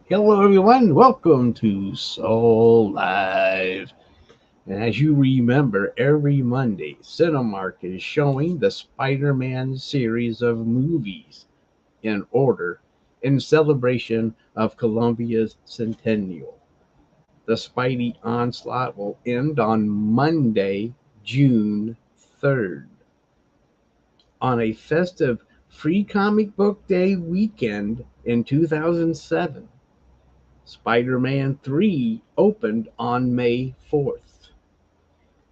Hello, everyone. Welcome to Soul Live. And as you remember, every Monday, Cinemark is showing the Spider Man series of movies in order in celebration of Columbia's centennial. The Spidey onslaught will end on Monday, June 3rd. On a festive free comic book day weekend in 2007. Spider Man 3 opened on May 4th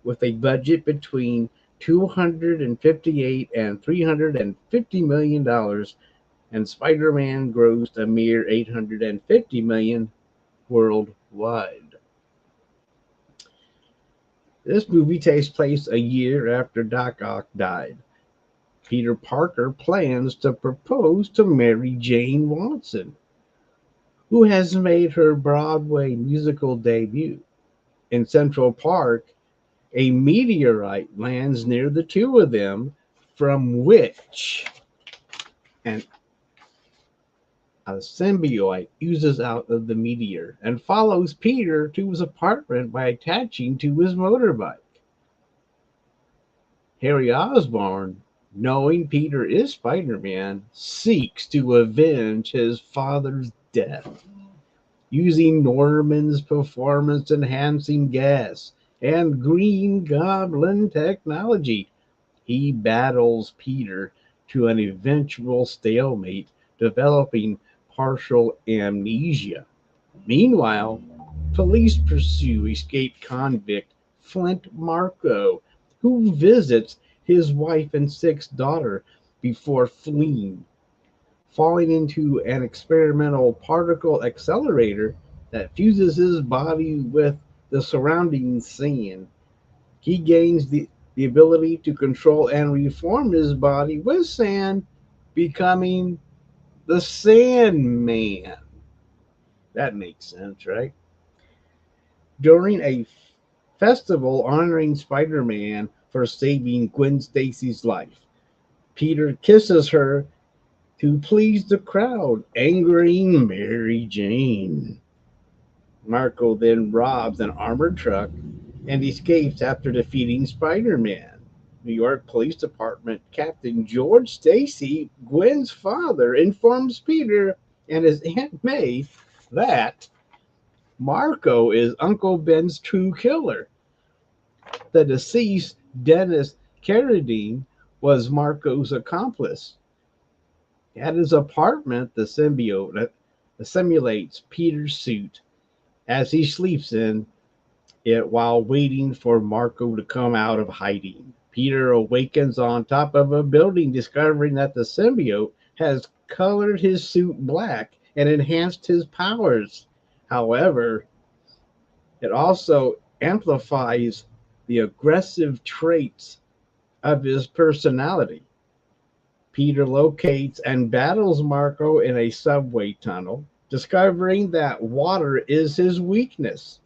with a budget between 258 and $350 million, and Spider Man grossed a mere 850 million worldwide. This movie takes place a year after Doc Ock died. Peter Parker plans to propose to Mary Jane Watson, who has made her Broadway musical debut. In Central Park, a meteorite lands near the two of them, from which an, a symbiote oozes out of the meteor and follows Peter to his apartment by attaching to his motorbike. Harry Osborn, knowing Peter is Spider Man, seeks to avenge his father's death using Norman's performance enhancing gas and Green Goblin technology. He battles Peter to an eventual stalemate, developing partial amnesia. Meanwhile, police pursue escaped convict Flint Marco, who visits his wife and sixth daughter before fleeing, falling into an experimental particle accelerator that fuses his body with the surrounding sand. He gains the ability to control and reform his body with sand, becoming the Sandman. That makes sense, right? During a festival honoring Spider Man for saving Gwen Stacy's life, Peter kisses her to please the crowd, angering Mary Jane. Marco then robs an armored truck and escapes after defeating Spider Man. New York Police Department Captain George Stacy, Gwen's father, informs Peter and his Aunt May that Marco is Uncle Ben's true killer. The deceased Dennis Carradine was Marco's accomplice. At his apartment, the symbiote simulates Peter's suit as he sleeps in it while waiting for Marco to come out of hiding. Peter awakens on top of a building, discovering that the symbiote has colored his suit black and enhanced his powers. However, it also amplifies the aggressive traits of his personality. Peter locates and battles Marco in a subway tunnel, discovering that water is his weakness.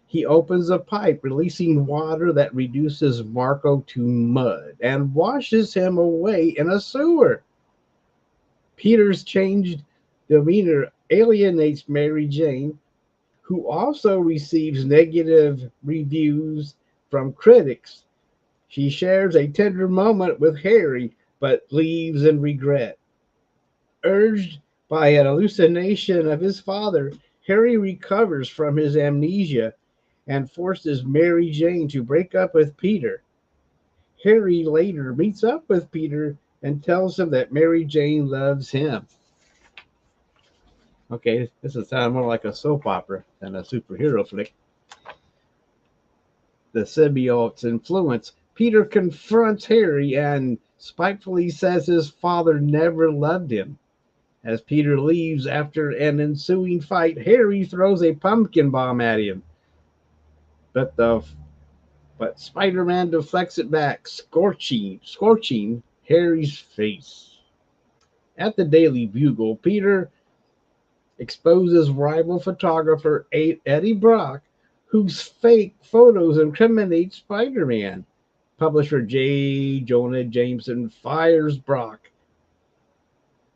He opens a pipe, releasing water that reduces Marco to mud and washes him away in a sewer. Peter's changed demeanor alienates Mary Jane, who also receives negative reviews from critics. She shares a tender moment with Harry, but leaves in regret. Urged by an hallucination of his father, Harry recovers from his amnesia and forces Mary Jane to break up with Peter. Harry later meets up with Peter and tells him that Mary Jane loves him. Okay, this is sounding more like a soap opera than a superhero flick. The symbiote's influence, Peter confronts Harry and spitefully says his father never loved him. As Peter leaves after an ensuing fight, Harry throws a pumpkin bomb at him, but the but Spider-Man deflects it back, scorching Harry's face. At the Daily Bugle, Peter exposes rival photographer Eddie Brock, whose fake photos incriminate Spider-Man. Publisher J. Jonah Jameson fires Brock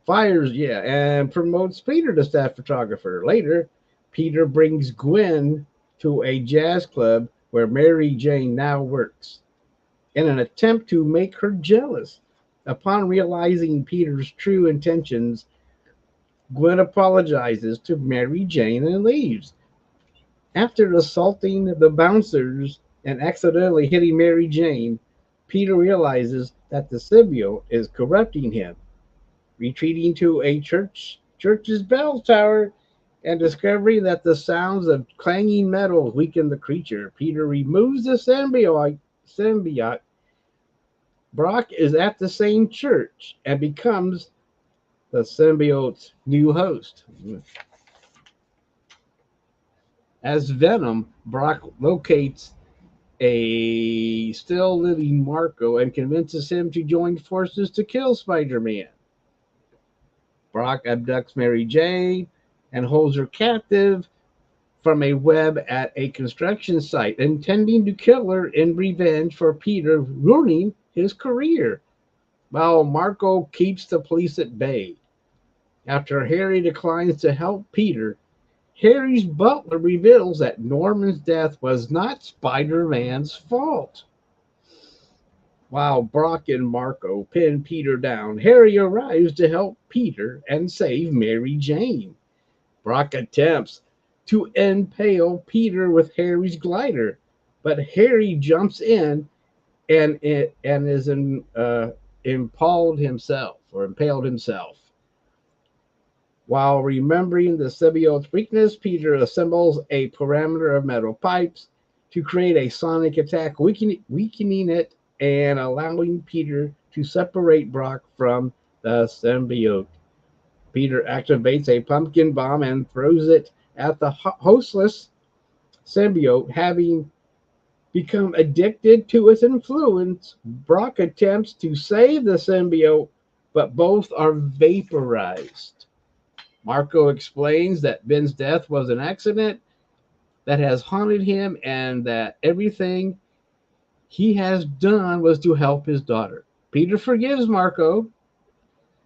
Fires, yeah, and promotes Peter to staff photographer. Later, Peter brings Gwen to a jazz club where Mary Jane now works in an attempt to make her jealous. Upon realizing Peter's true intentions, Gwen apologizes to Mary Jane and leaves. After assaulting the bouncers and accidentally hitting Mary Jane, Peter realizes that the symbiote is corrupting him. Retreating to a church's bell tower and discovering that the sounds of clanging metal weaken the creature, Peter removes the symbiote. Brock is at the same church and becomes the symbiote's new host. As Venom, Brock locates a still living Marco and convinces him to join forces to kill Spider-Man. Brock abducts Mary Jane and holds her captive from a web at a construction site, intending to kill her in revenge for Peter ruining his career, while Marco keeps the police at bay. After Harry declines to help Peter, Harry's butler reveals that Norman's death was not Spider-Man's fault. While Brock and Marco pin Peter down, Harry arrives to help Peter and save Mary Jane. Brock attempts to impale Peter with Harry's glider, but Harry jumps in and is impaled himself. While remembering the symbiote's weakness, Peter assembles a parameter of metal pipes to create a sonic attack, weakening it and allowing Peter to separate Brock from the symbiote. Peter activates a pumpkin bomb and throws it at the hostless symbiote. Having become addicted to its influence, Brock attempts to save the symbiote, but both are vaporized. Marco explains that Ben's death was an accident that has haunted him and that everything he has done was to help his daughter. Peter forgives Marco,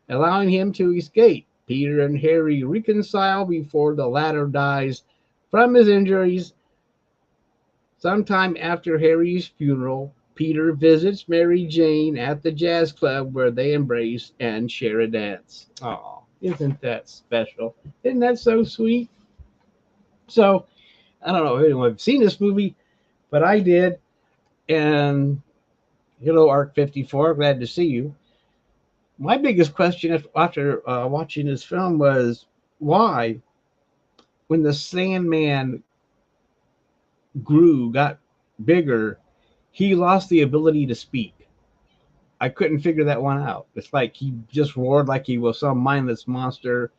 allowing him to escape. Peter and Harry reconcile before the latter dies from his injuries. Sometime after Harry's funeral, Peter visits Mary Jane at the jazz club where they embrace and share a dance. Oh, isn't that special? Isn't that so sweet? So, I don't know if anyone's seen this movie, but I did. And hello, Arc 54. Glad to see you. My biggest question after watching this film was why, when the Sandman got bigger, he lost the ability to speak. I couldn't figure that one out. It's like he just roared like he was some mindless monster.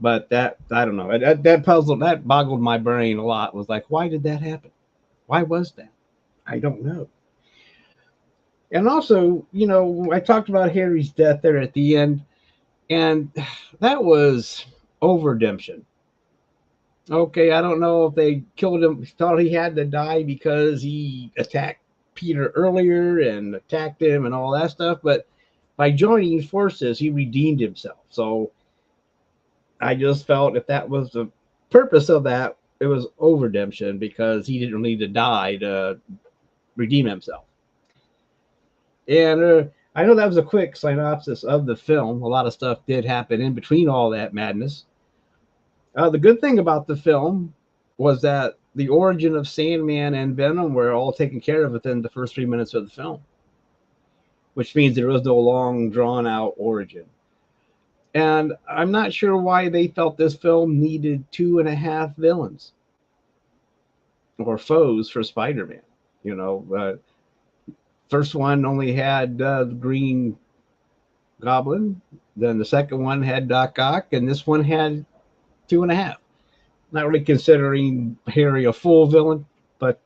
But that, I don't know. That boggled my brain a lot. It was like, why did that happen? Why was that? I don't know. And also, I talked about Harry's death there at the end, and that was over-redemption. Okay, I don't know if they killed him, thought he had to die because he attacked Peter earlier and attacked him and all that stuff, but by joining forces, he redeemed himself. So I just felt if that was the purpose of that, it was over-redemption because he didn't need to die to redeem himself. And I know that was a quick synopsis of the film. A lot of stuff did happen in between all that madness. The good thing about the film was that the origin of Sandman and Venom were all taken care of within the first 3 minutes of the film, which means there was no long, drawn-out origin. And I'm not sure why they felt this film needed 2.5 villains or foes for Spider-Man. First one only had the Green Goblin. Then the second one had Doc Ock, and this one had 2.5. Not really considering Harry a full villain, but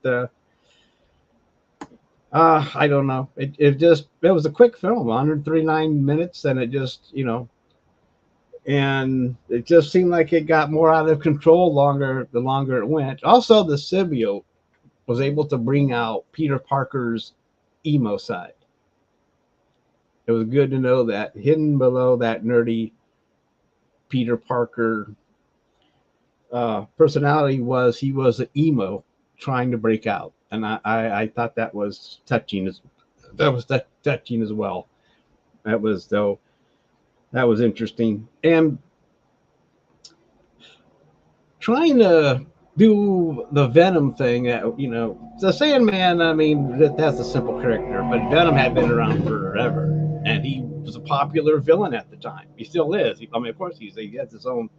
I don't know. It was a quick film, 139 minutes, and it just and it just seemed like it got more out of control the longer it went. Also, the symbiote was able to bring out Peter Parker's emo side. it was good to know that hidden below that nerdy Peter Parker personality was he was an emo trying to break out, and I thought that was touching touching as well. That was interesting, and trying to do the Venom thing. The Sandman. I mean, that's a simple character, but Venom had been around forever, and he was a popular villain at the time. He still is. I mean, of course, he has his own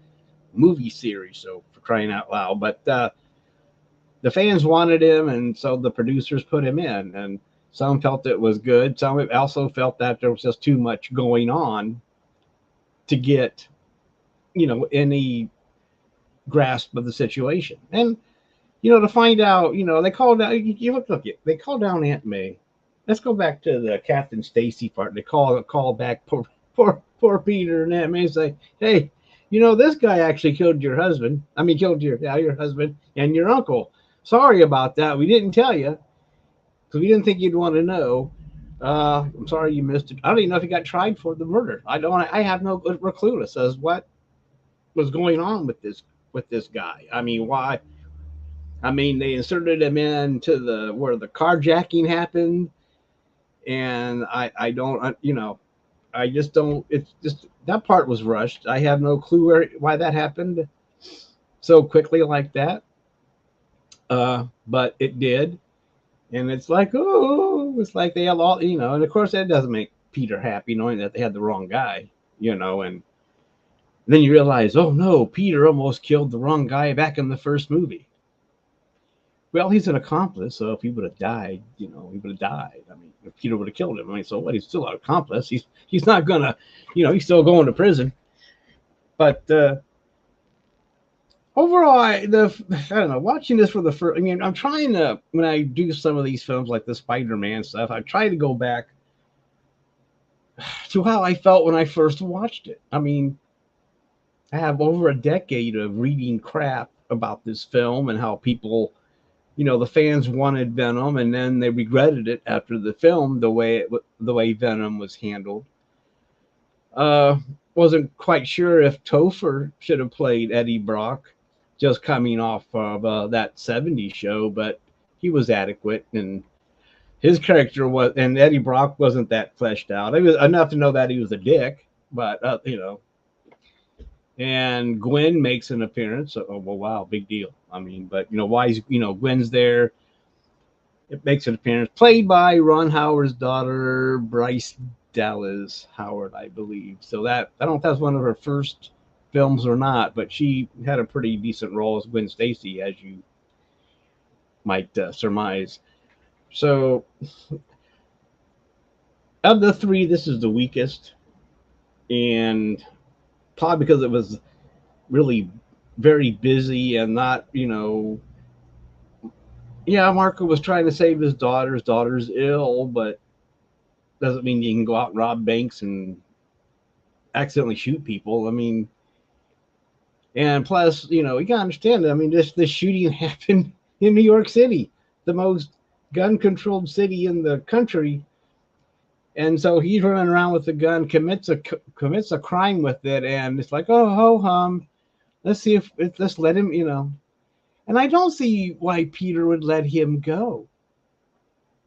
movie series. So for crying out loud, but the fans wanted him, and so the producers put him in, and some felt it was good. Some also felt that there was just too much going on to get, any grasp of the situation. And to find out, they called out. They called down Aunt May. Let's go back to the Captain Stacy part. They call back poor Peter and Aunt May and say, "Hey, this guy actually killed your husband. I mean, killed your husband and your uncle. Sorry about that. We didn't tell you because we didn't think you'd want to know. I'm sorry you missed it. I don't even know if he got tried for the murder. I have no clue as what was going on with this guy. I mean, why? I mean, they inserted him into where the carjacking happened, and I don't, I just don't. It's just that part was rushed. I have no clue why that happened so quickly like that. But it did, and it's like, it's like they have all, and of course that doesn't make Peter happy knowing that they had the wrong guy, and then you realize, oh no, Peter almost killed the wrong guy back in the first movie. Well, he's an accomplice, so if he would have died, he would have died. I mean, if Peter would have killed him, I mean, so what? He's still an accomplice. He's not gonna, he's still going to prison. But overall, I don't know. Watching this for the first, I mean, I'm trying to, when I do some of these films like the Spider-Man stuff, I try to go back to how I felt when I first watched it. I mean, I have over a decade of reading crap about this film and how people, the fans wanted Venom, and then they regretted it after the film, the way Venom was handled. Wasn't quite sure if Topher should have played Eddie Brock, just coming off of that '70s show, but he was adequate, and his character was, and Eddie Brock wasn't that fleshed out. It was enough to know that he was a dick, but and Gwen makes an appearance. Oh, well, wow, big deal. I mean, but why is Gwen's there? It makes an appearance, played by Ron Howard's daughter, Bryce Dallas Howard, I believe. So that, I don't know if that's one of her first films or not, but she had a pretty decent role as Gwen Stacy, as you might surmise. So of the three, this is the weakest, and probably because it was really very busy and not, Marco was trying to save his daughter. His daughter's ill, but doesn't mean you can go out and rob banks and accidentally shoot people. I mean, and plus, you gotta understand, I mean, this shooting happened in New York City, the most gun-controlled city in the country. And so he's running around with a gun, commits a crime with it, and it's like, oh, ho hum. Let's let him, And I don't see why Peter would let him go.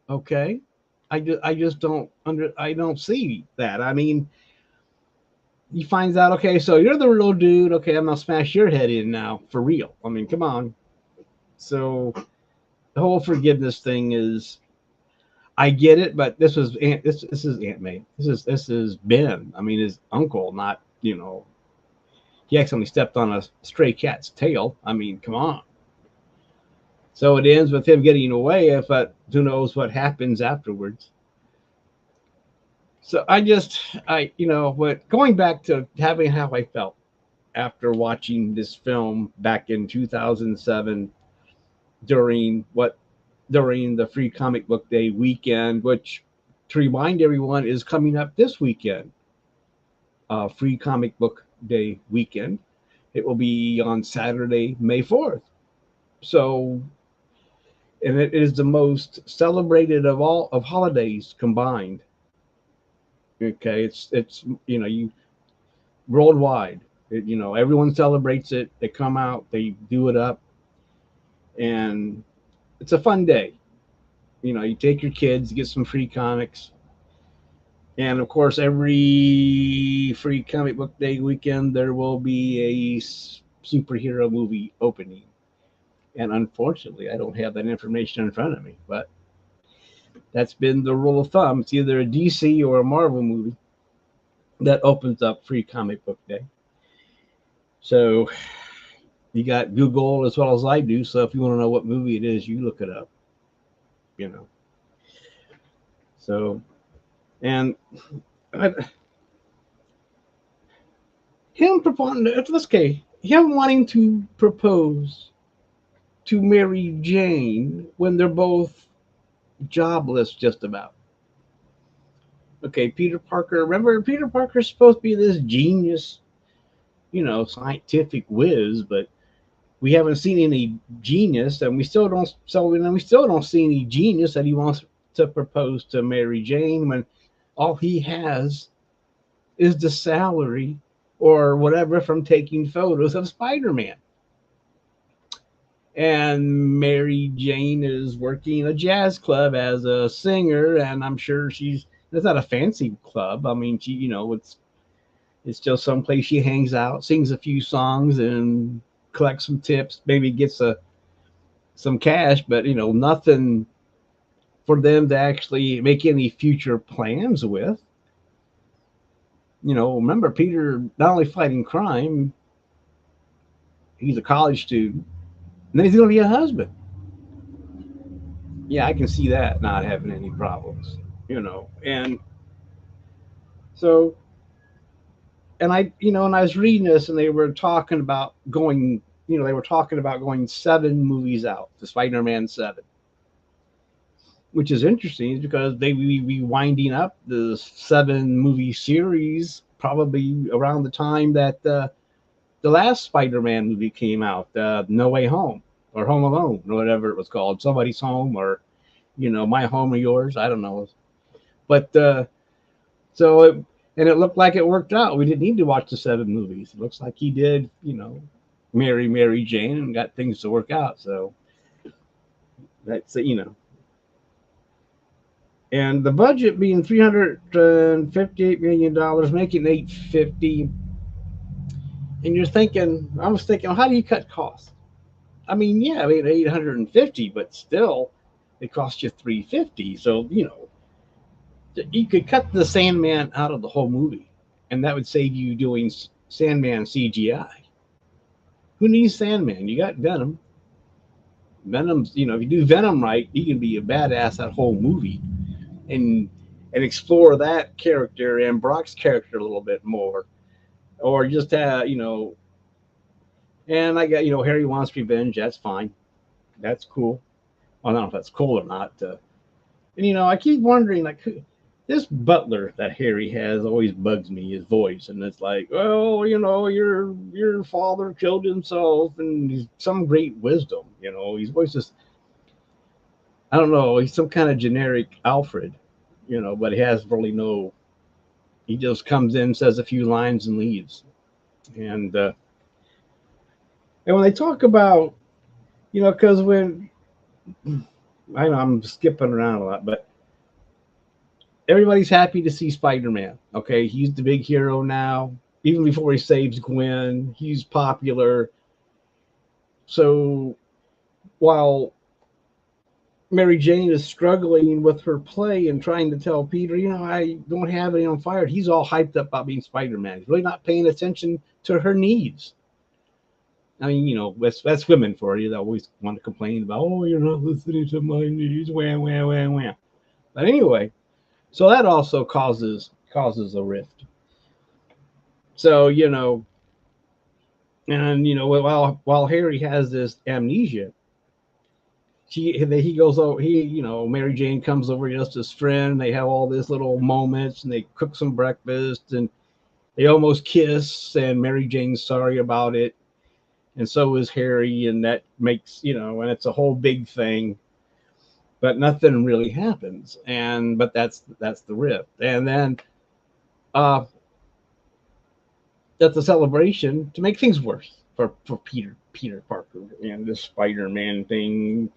Okay, I just don't I don't see that. I mean, he finds out, okay, so you're the real dude. Okay, I'm gonna smash your head in now for real. I mean, come on. So the whole forgiveness thing is, I get it, but this is Aunt May. This is Ben. I mean, his uncle, not, he accidentally stepped on a stray cat's tail. I mean, come on. So it ends with him getting away, but who knows what happens afterwards. So but going back to having how I felt after watching this film back in 2007 during the Free Comic Book Day weekend, which, to remind everyone, is coming up this weekend. Free Comic Book Day weekend. It will be on Saturday, May 4th. So, and it is the most celebrated of all of holidays combined, Okay, it's you worldwide. Everyone celebrates it. They come out, they do it up, and it's a fun day. You take your kids, get some free comics, and of course, every free comic book day weekend there will be a superhero movie opening. And unfortunately, I don't have that information in front of me, but that's been the rule of thumb. It's either a DC or a Marvel movie that opens up free comic book day. So you got Google as well as I do. So if you want to know what movie it is, you look it up. You know. So, and him proposing, let's okay, him wanting to propose to Mary Jane when they're both jobless, just about. Okay, Peter Parker. Remember, Peter Parker's supposed to be this genius, scientific whiz, but we haven't seen any genius, and we still don't. So, we still don't see any genius that he wants to propose to Mary Jane when all he has is the salary or whatever from taking photos of Spider-Man. And Mary Jane is working a jazz club as a singer, and I'm sure it's not a fancy club. I mean, it's just some place she hangs out, sings a few songs, and collects some tips, maybe gets some cash, but nothing for them to actually make any future plans with. Remember, Peter not only fighting crime, he's a college student, and then he's going to be a husband. Yeah, I can see that not having any problems, and so, and I was reading this, and they were talking about going 7 movies out, the Spider-Man 7, which is interesting because they will be winding up the 7-movie series probably around the time that the last Spider-Man movie came out, No Way Home or Home Alone or whatever it was called, Somebody's Home, or My Home or Yours, I don't know. But and it looked like it worked out. We didn't need to watch the 7 movies. It looks like he did, marry Mary Jane and got things to work out. So that's and the budget being $358 million, making $850. And I was thinking, well, how do you cut costs? I mean, yeah, I mean 850, but still, it costs you 350. So you could cut the Sandman out of the whole movie, and that would save you doing Sandman CGI. Who needs Sandman? You got Venom. Venom's, if you do Venom right, you can be a badass that whole movie, and explore that character and Brock's character a little bit more, or just and I got Harry wants revenge. That's fine. That's cool. Well, I don't know if that's cool or not. And I keep wondering, like, this butler that Harry has always bugs me, his voice, and it's like, well, your father killed himself, and he's some great wisdom. His voice is, I don't know, he's some kind of generic Alfred, but he has really no. He just comes in, says a few lines, and leaves. And when they talk about, because when I know I'm skipping around a lot, but everybody's happy to see Spider-Man. Okay, he's the big hero now. Even before he saves Gwen, he's popular. So while Mary Jane is struggling with her play and trying to tell Peter, I don't have any on fire, he's all hyped up about being Spider-Man. He's really not paying attention to her needs. I mean, that's women for you. They always want to complain about, oh, you're not listening to my needs, wham, wham, wham, wham. But anyway, so that also causes a rift. So, and while Harry has this amnesia, he goes over. Mary Jane comes over just as friend. They have all these little moments, and they cook some breakfast, and they almost kiss. And Mary Jane's sorry about it, and so is Harry, and that makes and it's a whole big thing. But nothing really happens, but that's the rift. And then uh, that's a celebration to make things worse for Peter Parker and the Spider-Man thing.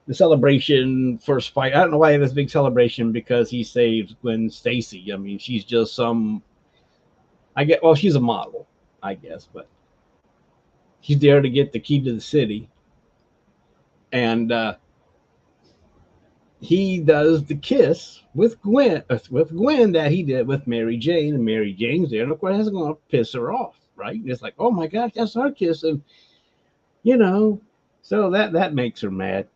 The celebration for Spider. I don't know why this big celebration because he saves Gwen Stacy. I mean, she's just some. I get. Well, she's a model, I guess, but he's there to get the key to the city, and he does the kiss with Gwen that he did with Mary Jane, and Mary Jane's there, and of course that's going to piss her off, right? And it's like, oh my gosh, that's our kiss, and you know, so that makes her mad.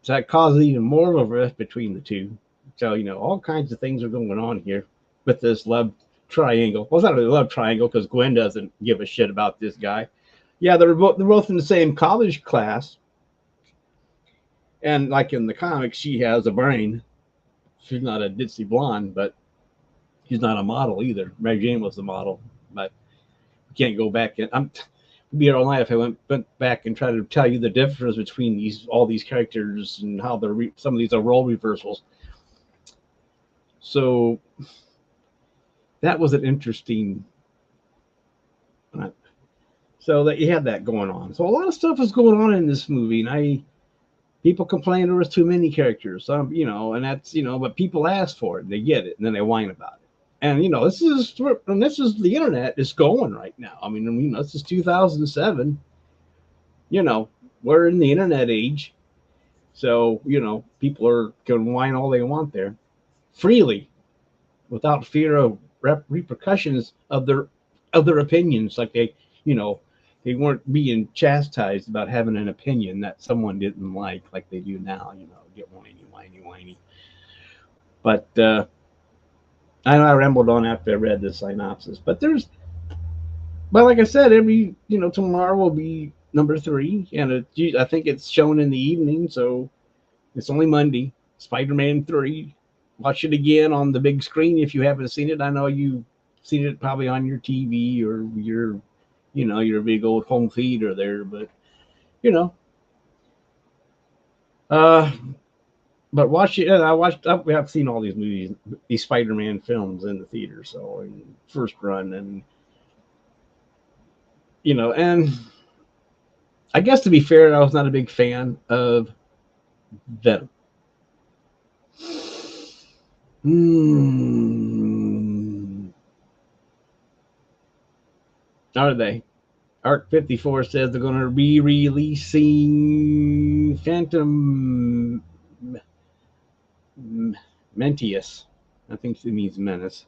So that causes even more of a rift between the two. So all kinds of things are going on here with this love triangle. Well, it's not really a love triangle because Gwen doesn't give a shit about this guy. Yeah, they're both in the same college class, and like in the comics, she has a brain. She's not a ditzy blonde, but she's not a model either. Mary Jane was the model, but you can't go back and I'd be here all night if I went back and tried to tell you the difference between all these characters and how some of these are role reversals. So that was an interesting. So that you had that going on. So a lot of stuff was going on in this movie, and people complain there was too many characters. And that's but people ask for it, they get it, and then they whine about it. And this is the internet is going right now. I mean, this is 2007. We're in the internet age, so people are going to whine all they want there, freely, without fear of repercussions of their opinions. Like they weren't being chastised about having an opinion that someone didn't like they do now. Get whiny. But I know I rambled on after I read the synopsis, but like I said, tomorrow will be number 3, and I think it's shown in the evening, so it's only Monday. Spider-Man 3. Watch it again on the big screen if you haven't seen it. I know you've seen it probably on your TV or your big old home theater there, but but watch it. I've seen all these movies, these Spider-Man films in the theater, so in first run, and and I guess to be fair, I was not a big fan of Venom. Are they? Arc 54 says they're going to be releasing Phantom Mentius. I think it means menace.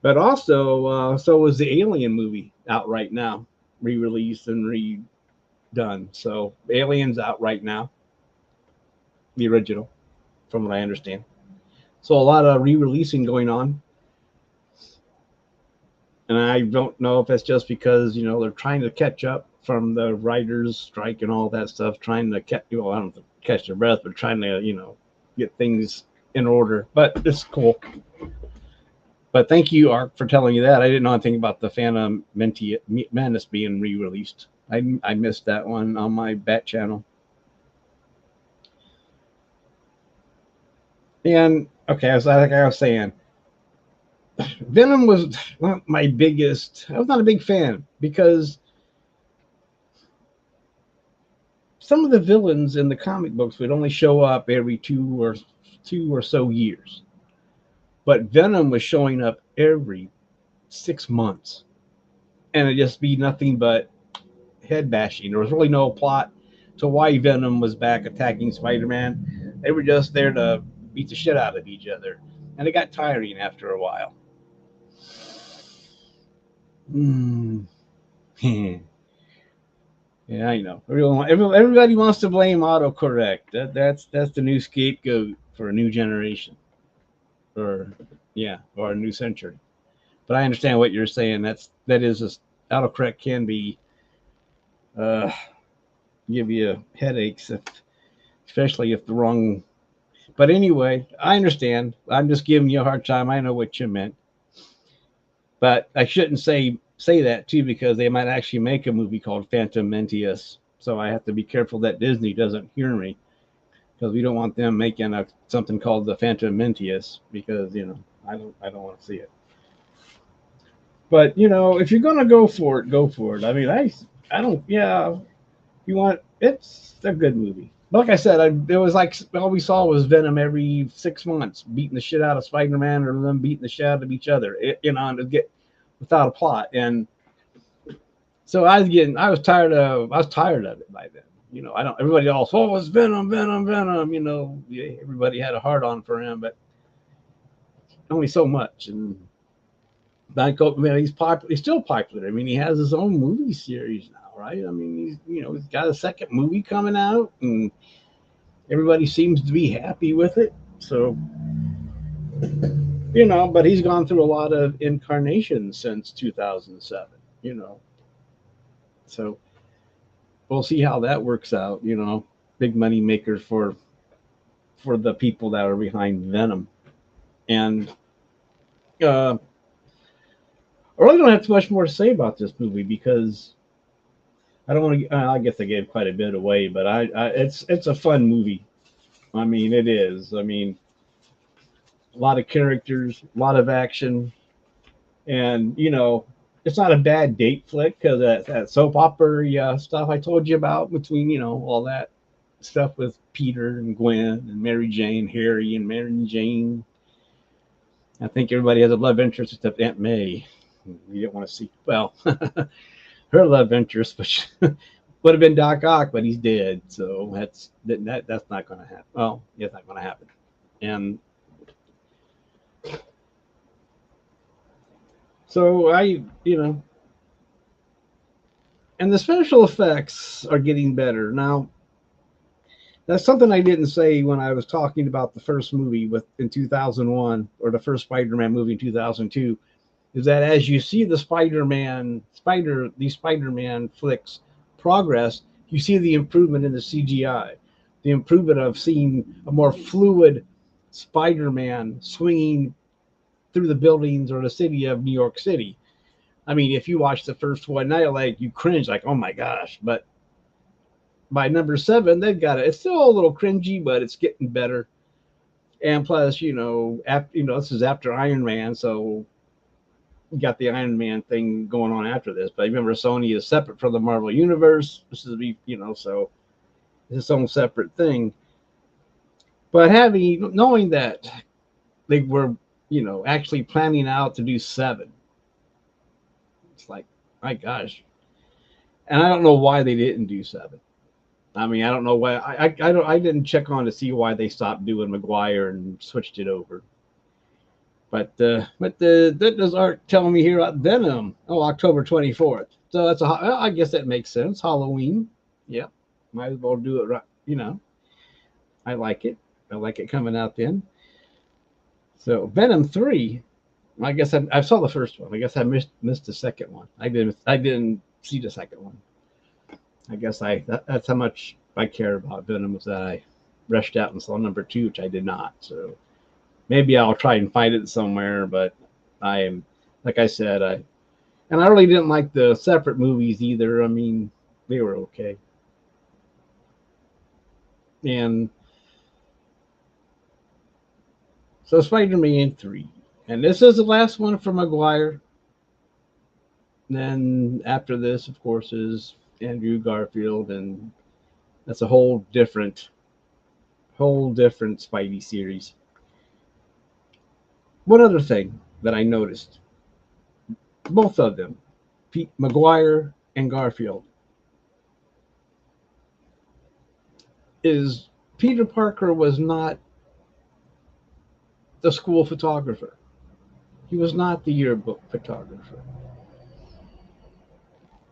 But also, so is the Alien movie out right now, re-released and redone. So Alien's out right now, the original, from what I understand. So a lot of re-releasing going on. And I don't know if it's just because, they're trying to catch up from the writers' strike and all that stuff, trying to catch, I don't know, catch their breath, but trying to, get things in order. But it's cool. But thank you, Ark, for telling you that. I didn't know anything about the Phantom Menace being re-released. I missed that one on my Bat channel. And, okay, like I was saying, Venom was not my biggest. I was not a big fan because some of the villains in the comic books would only show up every two or so years, but Venom was showing up every 6 months, and it just be nothing but head bashing. There was really no plot to why Venom was back attacking Spider-Man. They were just there to beat the shit out of each other, and it got tiring after a while. Yeah, I know. Everybody wants to blame autocorrect. That's the new scapegoat for a new generation, or a new century. But I understand what you're saying. Autocorrect can be give you headaches, especially if the wrong. But anyway, I understand. I'm just giving you a hard time. I know what you meant. But I shouldn't say that too, because they might actually make a movie called Phantom Mentius. So I have to be careful that Disney doesn't hear me, because we don't want them making something called the Phantom Mentius, because I don't want to see it. But you know, if you're gonna go for it, go for it. I mean, I don't. Yeah, you want it's a good movie. But like I said, it was like all we saw was Venom every 6 months beating the shit out of Spider-Man or them beating the shit out of each other. You know, and to get without a plot. And so I was tired of it by then. You know, I don't. Everybody else, oh, it's Venom, Venom, Venom. You know, yeah, everybody had a hard on for him, but only so much. And Franco, man, he's popular. He's still popular. I mean, he has his own movie series now, right? I mean, he's got a second movie coming out, and everybody seems to be happy with it. So, but he's gone through a lot of incarnations since 2007. You know, so we'll see how that works out. Big money maker for the people that are behind Venom, and I really don't have too much more to say about this movie because I don't want to. I guess I gave quite a bit away, but it's a fun movie. I mean, it is. I mean, a lot of characters, a lot of action, and it's not a bad date flick because that soap opera stuff I told you about between all that stuff with Peter and Gwen and Mary Jane, Harry and Mary Jane. I think everybody has a love interest except Aunt May. You don't want to see her love interest, which would have been Doc Ock, but he's dead, so that's not going to happen. Well, it's not going to happen, and so and the special effects are getting better now. That's something I didn't say when I was talking about the first movie in 2001 or the first Spider-Man movie in 2002. Is that as you see these Spider-Man flicks progress, you see the improvement in the CGI, the improvement of seeing a more fluid Spider-Man swinging through the buildings or the city of New York City. I mean, if you watch the first one, now you cringe like, oh my gosh. But by number 7, they've got it. It's still a little cringy, but it's getting better. And plus, this is after Iron Man, so got the Iron Man thing going on after this. But remember, Sony is separate from the Marvel Universe. This is so it's its own separate thing. But knowing that they were, actually planning out to do 7, it's like, my gosh. And I don't know why they didn't do 7. I mean, I don't know why. I didn't check on to see why they stopped doing Maguire and switched it over. But that does art telling me here at Venom. Oh, October 24th. So I guess that makes sense. Halloween. Yeah, might as well do it right. I like it. I like it coming out then. So Venom 3. I guess I saw the first one. I guess I missed the second one. I didn't see the second one. I guess that's how much I care about Venom, was that I rushed out and saw number 2, which I did not. So maybe I'll try and find it somewhere, but I am, like I said, I really didn't like the separate movies either. I mean, they were okay. And so Spider-Man 3. And this is the last one for Maguire. Then after this, of course, is Andrew Garfield, and that's a whole different Spidey series. One other thing that I noticed, both of them, Maguire and Garfield, is Peter Parker was not the school photographer. He was not the yearbook photographer.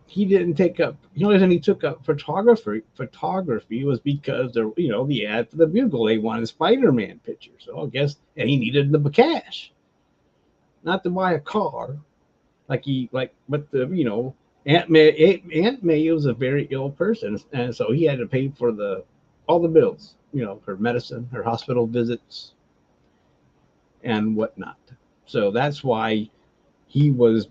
He didn't take up. The only reason he took up photography was because the ad for the Bugle. They wanted Spider-Man pictures, so I guess, and he needed the cash, not to buy a car, but Aunt May was a very ill person, and so he had to pay for all the bills, her medicine, her hospital visits, and whatnot. So that's why he was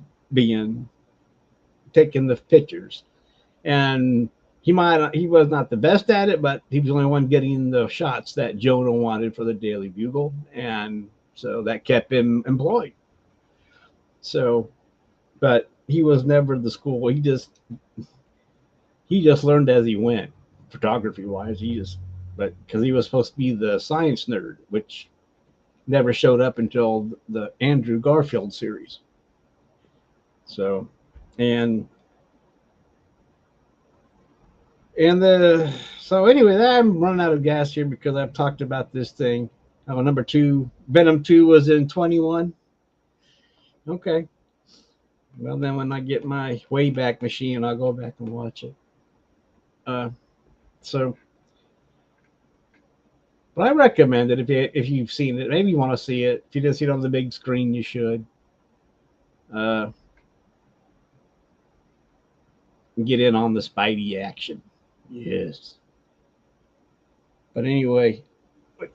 taking the pictures, and he was not the best at it, but he was the only one getting the shots that Jonah wanted for the Daily Bugle, and So that kept him employed. So, but he was never the school. He just learned as he went, photography wise. But because he was supposed to be the science nerd, which never showed up until the Andrew Garfield series. So, and so anyway, I'm running out of gas here because I've talked about this thing. Oh, number 2, Venom 2 was in 21. Okay. Well, then when I get my Wayback Machine, I'll go back and watch it. So, but I recommend it if you've seen it. Maybe you want to see it. If you didn't see it on the big screen, you should. Get in on the Spidey action. Yes. But anyway,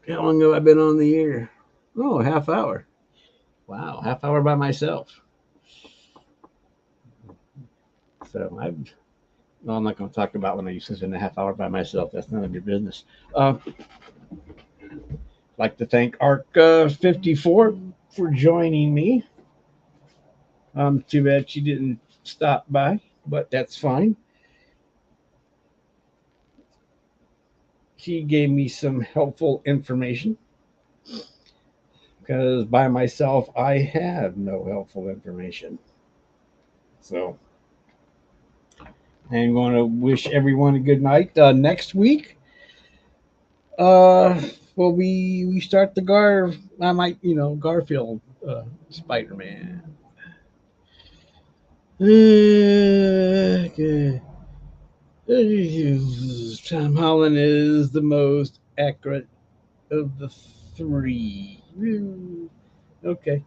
how long have I been on the air? Oh, a half hour. Wow, half hour by myself. So I'm not going to talk about when I used to spend a half hour by myself. That's none of your business. Like to thank ARC54 for joining me. Too bad she didn't stop by, but that's fine. She gave me some helpful information because by myself I have no helpful information. So I'm going to wish everyone a good night. Next week, we start the Garfield Spider-Man. Tom Holland is the most accurate of the 3. Okay.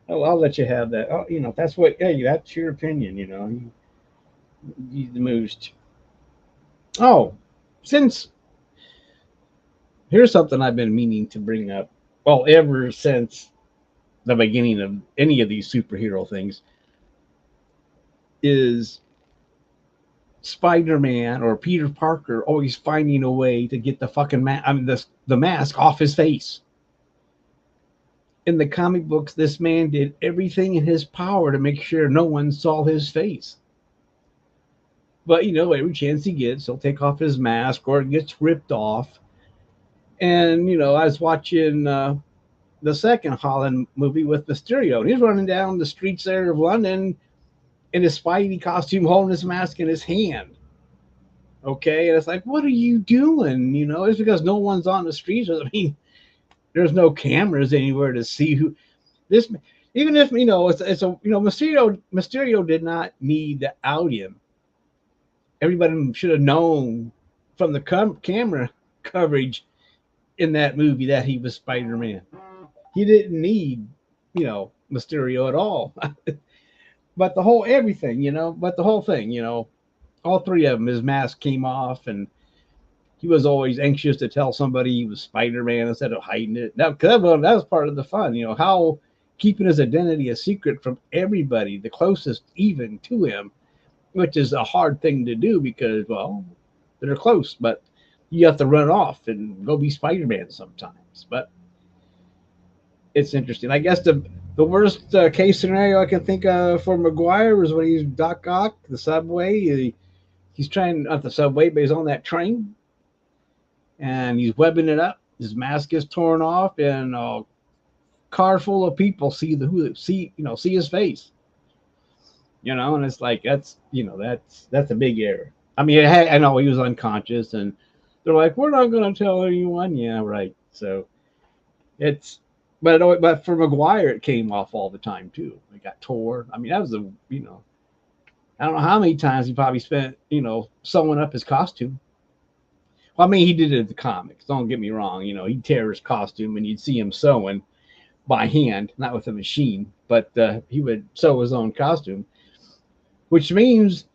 I'll let you have that. That's that's your opinion. He's the most. Oh, since here's something I've been meaning to bring up. Well, ever since the beginning of any of these superhero things, is Spider-Man or Peter Parker always finding a way to get the fucking the mask off his face. In the comic books, this man did everything in his power to make sure no one saw his face. But every chance he gets, he'll take off his mask or it gets ripped off. And I was watching the second Holland movie with Mysterio, and he's running down the streets there of London in his Spidey costume, holding his mask in his hand. Okay, and it's like, what are you doing? It's because no one's on the streets. I mean, there's no cameras anywhere to see who this. Even if it's a Mysterio did not need to out him. Everybody should have known from the camera coverage in that movie that he was Spider-Man. He didn't need Mysterio at all. But the whole thing, all 3 of them, his mask came off, and he was always anxious to tell somebody he was Spider-Man instead of hiding it. That was part of the fun, how keeping his identity a secret from everybody, the closest even to him, which is a hard thing to do because, well, they're close, but you have to run off and go be Spider-Man sometimes. But it's interesting. I guess the worst case scenario I can think of for Maguire was when he's Doc Ock, the subway. He's trying, not the subway, but he's on that train, and he's webbing it up. His mask is torn off, and a car full of people see his face. And it's like that's a big error. I mean, I know he was unconscious, and they're like, we're not going to tell anyone. Yeah, right. So but for Maguire, it came off all the time too. It got tore. I mean, that was I don't know how many times he probably spent, sewing up his costume. Well, I mean, he did it in the comics. Don't get me wrong. He'd tear his costume and you'd see him sewing by hand, not with a machine, but he would sew his own costume, which means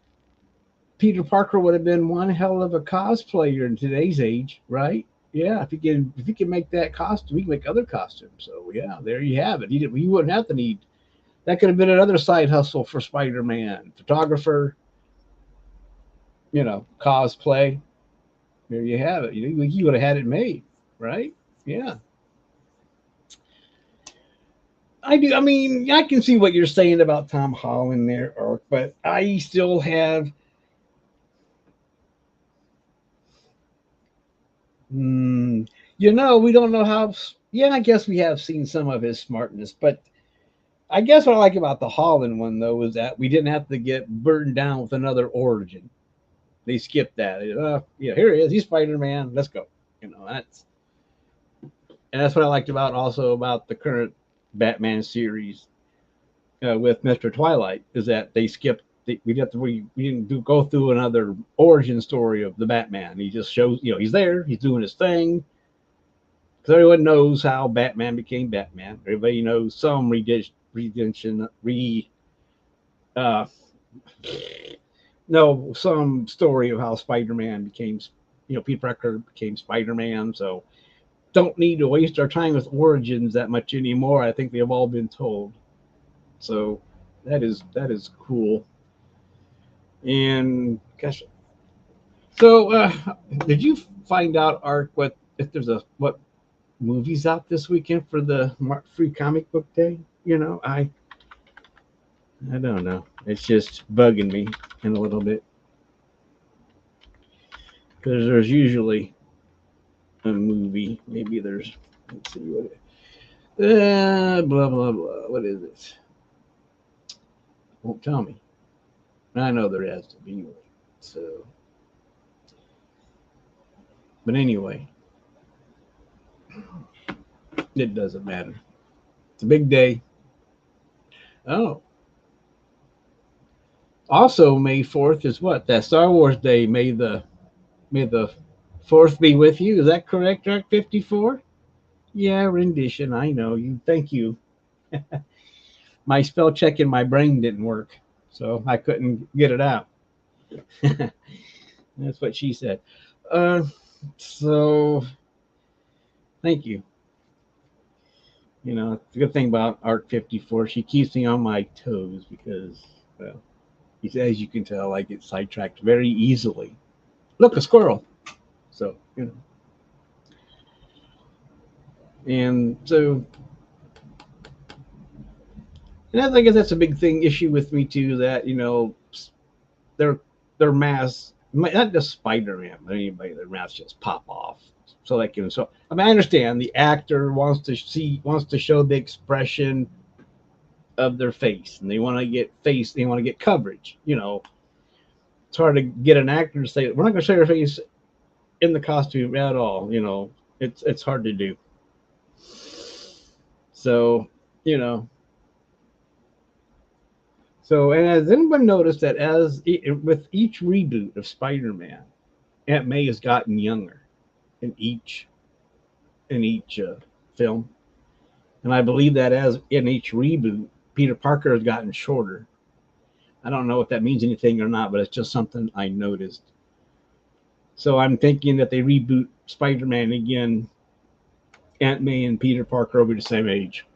Peter Parker would have been one hell of a cosplayer in today's age, right? Yeah, if he can make that costume, he can make other costumes. So yeah, there you have it. He wouldn't have to need. That could have been another side hustle for Spider-Man, photographer, cosplay. There you have it. You would have had it made, right? Yeah. I do. I mean, I can see what you're saying about Tom Holland there, Ark, but I still have. We don't know how. Yeah, I guess we have seen some of his smartness, but I guess what I like about the Holland one though is that we didn't have to get burdened down with another origin. They skipped that. Here he is. He's Spider-Man. Let's go. That's what I liked about also about the current Batman series with Mr. Twilight is that they skipped. We didn't go through another origin story of the Batman. He just shows he's there. He's doing his thing. Because everyone knows how Batman became Batman. Everybody knows some redemption, uh, no, some story of how Spider-Man became, Peter Parker became Spider-Man. So don't need to waste our time with origins that much anymore. I think they've all been told. So that is cool. And gosh, so did you find out, Art, if there's what movies out this weekend for the Free Comic Book Day? I don't know. It's just bugging me in a little bit because there's usually a movie. Maybe there's. Let's see what. Blah blah blah. What is it? Won't tell me. I know there has to be one. So, but anyway, it doesn't matter. It's a big day. Oh. Also, May 4th is what? That Star Wars Day. May the 4th be with you. Is that correct, Arc 54? Yeah, rendition. I know you. Thank you. My spell check in my brain didn't work, so I couldn't get it out. That's what she said. So, thank you. The good thing about Arc 54, she keeps me on my toes because, well, as you can tell, I get sidetracked very easily. Look, a squirrel. So, And so, and I guess that's a big issue with me too. That their masks, not just Spider-Man, but anybody, their masks just pop off. So they can. So I mean, I understand the actor wants to show the expression of their face, and they want to get coverage. It's hard to get an actor to say we're not going to show your face in the costume at all. It's hard to do. So So, and has anyone noticed that with each reboot of Spider-Man, Aunt May has gotten younger in each film, and I believe that as in each reboot, Peter Parker has gotten shorter. I don't know if that means anything or not, but it's just something I noticed. So I'm thinking that they reboot Spider-Man again. Aunt May and Peter Parker will be the same age.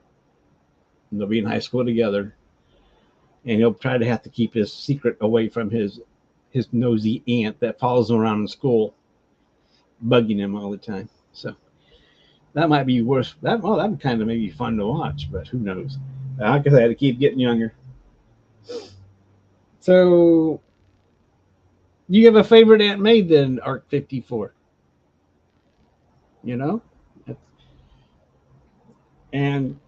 And they'll be in high school together. And he'll try to have to keep his secret away from his nosy aunt that follows him around in school, bugging him all the time. So that might be worse. That would kind of maybe fun to watch, but who knows? Like I said, I had to keep getting younger. So, you have a favorite Aunt May then, Arc 54? And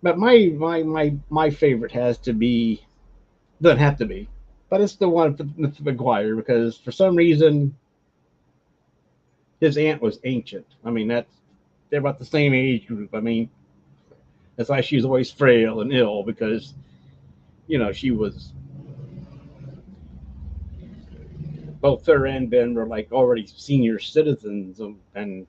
but my favorite has to be, doesn't have to be, but it's the one with Maguire because for some reason his aunt was ancient. I mean they're about the same age group. I mean that's why she's always frail and ill because she was, both her and Ben were like already senior citizens and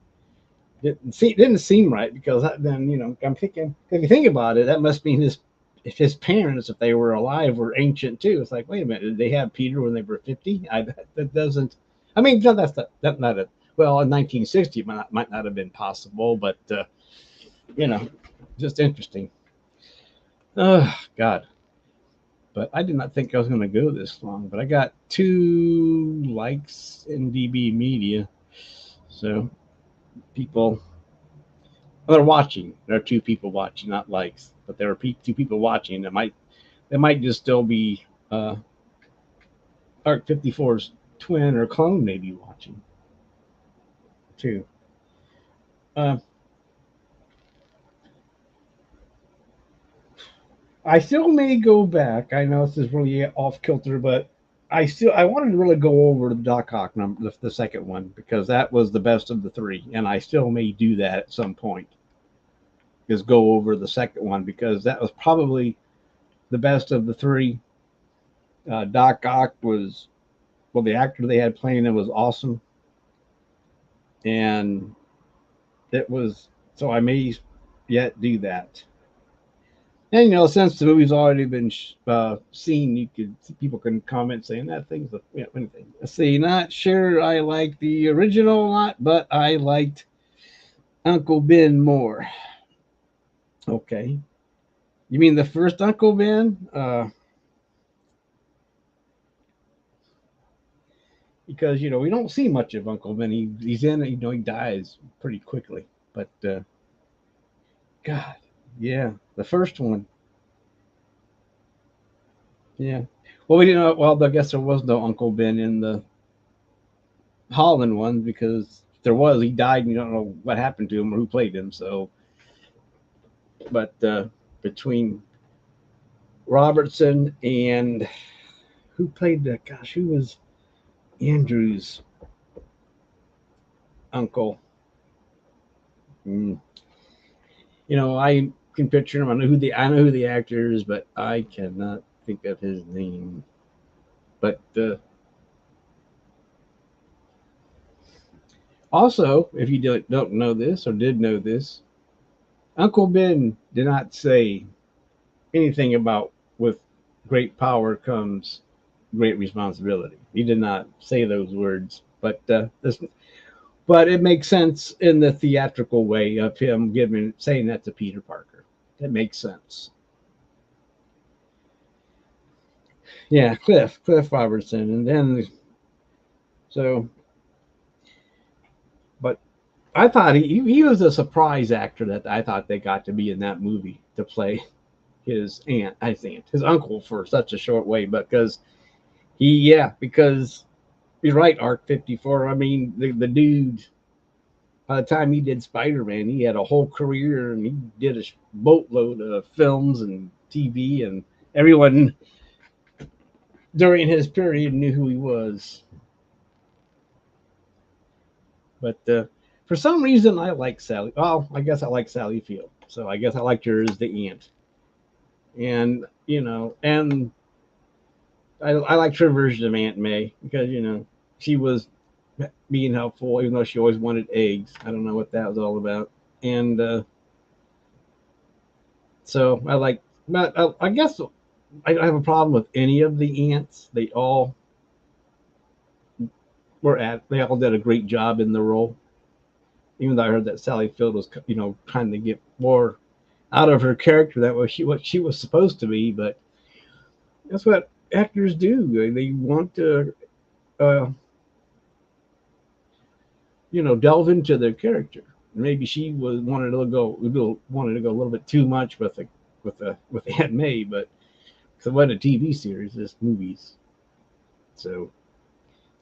didn't seem right because then I'm thinking if you think about it, that must mean his parents, if they were alive, were ancient too. It's like, wait a minute, did they have Peter when they were 50? That doesn't. I mean, that's not a, well, in 1960 it might not have been possible, but just interesting. Oh God. But I did not think I was going to go this long. But I got 2 likes in DB Media, so people They're watching. There are two people watching, not likes, but there are two people watching. They might just still be Arc 54's twin or clone, maybe watching too. Uh, I still may go back. I know this is really off kilter, but I wanted to really go over the Doc Ock number, the second one, because that was the best of the three, and I still may do that at some point. Is go over the second one because that was probably the best of the three. Doc Ock was, well, the actor they had playing it was awesome, and it was, so I may yet do that. And since the movie's already been seen, people can comment saying that thing's anything. Let's see, not sure I like the original a lot, but I liked Uncle Ben more. Okay, you mean the first Uncle Ben? Because we don't see much of Uncle Ben. He's in it. He dies pretty quickly. But God, yeah, the first one. Yeah. Well, we didn't know. Well, I guess there was no Uncle Ben in the Holland one because if there was, he died, and you don't know what happened to him or who played him. So, but between Robertson and who played that? Gosh, who was Andrew's uncle? I can picture him. I know who the actor is, but I cannot think of his name. But also, if you don't know this or did know this, Uncle Ben did not say anything about with great power comes great responsibility. He did not say those words, but it makes sense in the theatrical way of him saying that to Peter Parker. It makes sense. Yeah, Cliff Robertson, and then so. But I thought he was a surprise actor that I thought they got to be in that movie to play his his uncle for such a short way, because because you're right, Arc 54. I mean, the dude, by the time he did Spider-Man, he had a whole career and he did a boatload of films and TV, and everyone during his period knew who he was. But for some reason, I like Sally. Well, I guess I like Sally Field. So I guess I liked her as the aunt. And, and I liked her version of Aunt May because, she was being helpful, even though she always wanted eggs. I don't know what that was all about. And so I guess I don't have a problem with any of the aunts. They all did a great job in the role. Even though I heard that Sally Field was, trying to get more out of her character, that was what she was supposed to be. But that's what actors do. They want to, delve into their character. Maybe she wanted to go a little bit too much with Aunt May, but because it wasn't a TV series, it's movies. So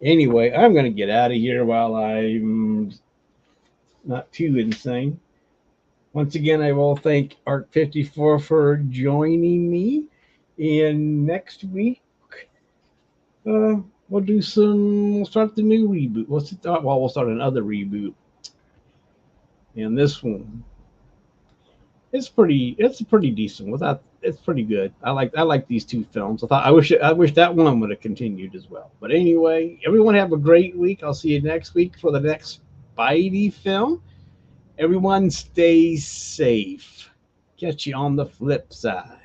anyway, I'm going to get out of here while I'm not too insane. Once again, I will thank Art 54 for joining me. And next week, we'll start the new reboot. We'll start another reboot. And this one, it's a pretty decent one. It's pretty good. I like these two films. I wish that one would have continued as well. But anyway, everyone have a great week. I'll see you next week for the next Spidey film. Everyone stay safe. Catch you on the flip side.